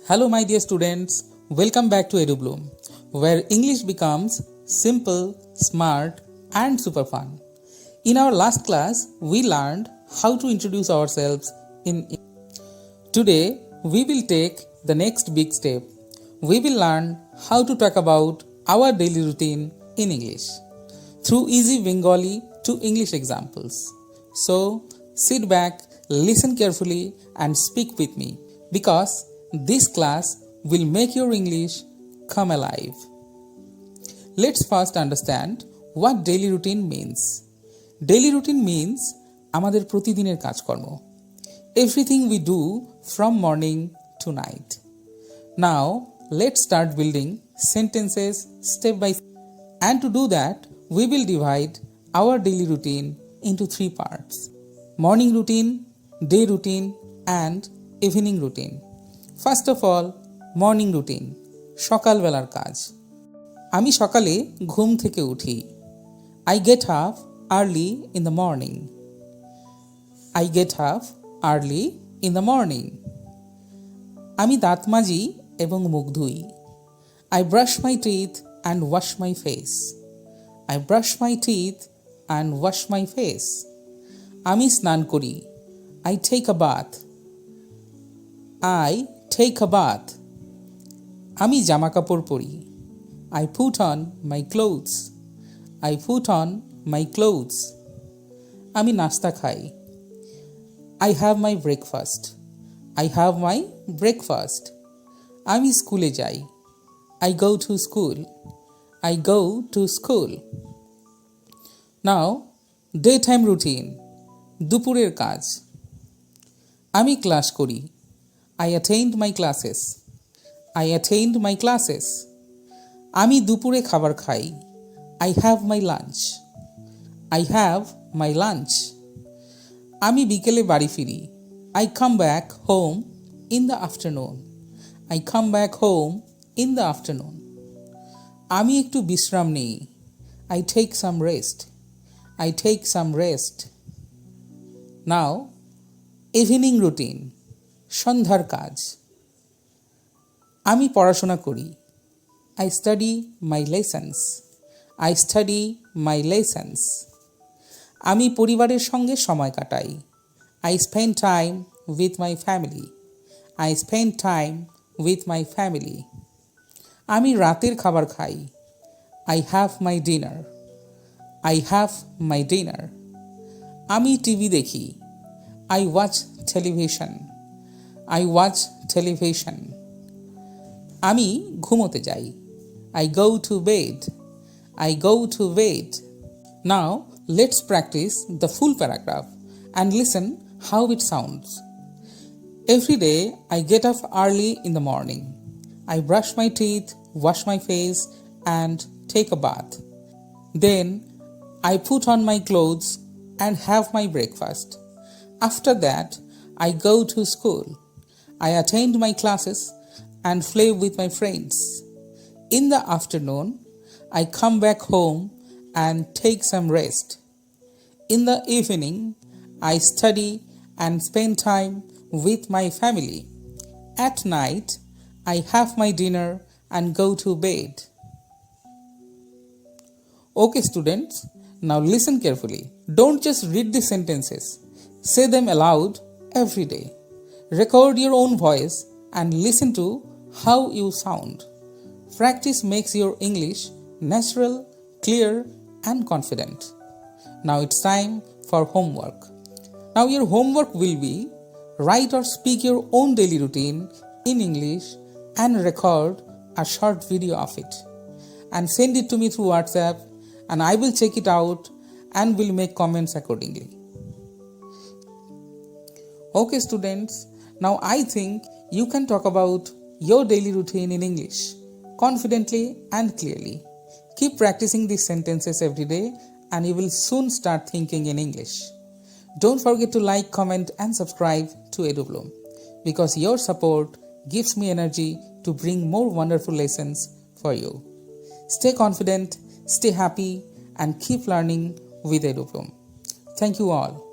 Hello my dear students, welcome back to Edubloom, where English becomes simple, smart and super fun. In our last class, we learned how to introduce ourselves in English. Today, we will take the next big step. We will learn how to talk about our daily routine in English through easy Bengali to English examples. So, sit back, listen carefully and speak with me because this class will make your English come alive. Let's first understand what daily routine means. Daily routine means আমাদের প্রতিদিনের কাজকর্ম. Everything we do from morning to night. Now, let's start building sentences step by step. And to do that, we will divide our daily routine into 3 parts. Morning routine, day routine and evening routine. First of all, morning routine, সকালবেলার কাজ। আমি সকালে ঘুম থেকে উঠি। I get up early in the morning. I get up early in the morning. আমি দাঁত মাজি এবং মুখ ধুই। I brush my teeth and wash my face. I brush my teeth and wash my face. আমি স্নান করি। I take a bath. I take a bath. আমি জামা কাপড় পরি। I put on my clothes. I put on my clothes. আমি নাস্তা খাই। I have my breakfast. I have my breakfast. আমি স্কুলে যাই। I go to school. I go to school. Now, daytime routine. দুপুরের কাজ। আমি ক্লাস করি। I attend my classes. I attend my classes. আমি দুপুরে খাবার খাই। I have my lunch. I have my lunch. আমি বিকেলে বাড়ি ফিরি। I come back home in the afternoon. I come back home in the afternoon. আমি একটু বিশ্রাম নিই। I take some rest. I take some rest. Now, evening routine. সন্ধ্যার কাজ। আমি পড়াশোনা করি। I study my lessons. I study my lessons. আমি পরিবারের সঙ্গে সময় কাটাই। I spend time with my family. I spend time with my family. আমি রাতের খাবার খাই। I have my dinner. I have my dinner. আমি টিভি দেখি। I watch television. I watch television. আমি ঘুমোতে যাই। I go to bed. I go to bed. Now, let's practice the full paragraph and listen how it sounds. Every day, I get up early in the morning. I brush my teeth, wash my face, and take a bath. Then, I put on my clothes and have my breakfast. After that, I go to school. I attend my classes and play with my friends. In the afternoon, I come back home and take some rest. In the evening, I study and spend time with my family. At night, I have my dinner and go to bed. Okay, students, now listen carefully. Don't just read the sentences. Say them aloud every day. Record your own voice and listen to how you sound. Practice makes your English natural, clear, and confident. Now it's time for homework. Now your homework will be write or speak your own daily routine in English and record a short video of it. And send it to me through WhatsApp and I will check it out and will make comments accordingly. Okay, students. Now I think you can talk about your daily routine in English confidently and clearly. Keep practicing these sentences every day and you will soon start thinking in English. Don't forget to like, comment and subscribe to Edubloom because your support gives me energy to bring more wonderful lessons for you. Stay confident, stay happy and keep learning with Edubloom. Thank you all.